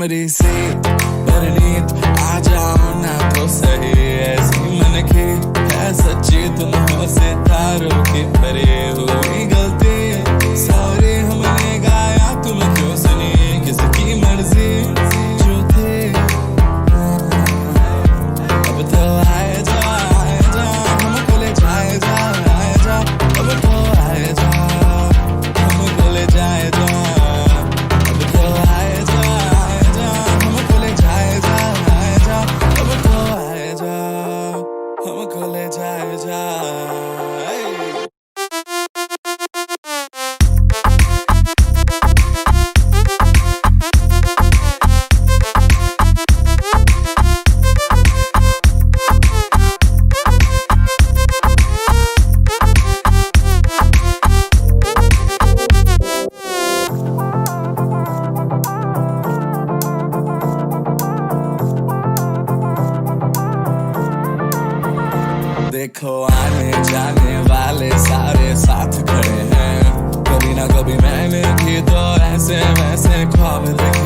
मेरी सी परनीत आ जाओ ना तो सही, ऐसी मन की है सच्ची, तुम हो सितारों की परी, हुई गलती सॉरी हमने गाया तुम क्यों सुनी, किसकी मर्जी जो थी, अब तो आए जा हमको ले जाए जा, अब तो आए जा हमको ले जाए जा, अब तो आए जा हमको ले जाए जा, अब तो आए जा हमको ले जाए जा। देखो आने जाने वाले सारे साथ खड़े हैं, कभी ना कभी मैंने भी तो ऐसे वैसे ख्वाब देखे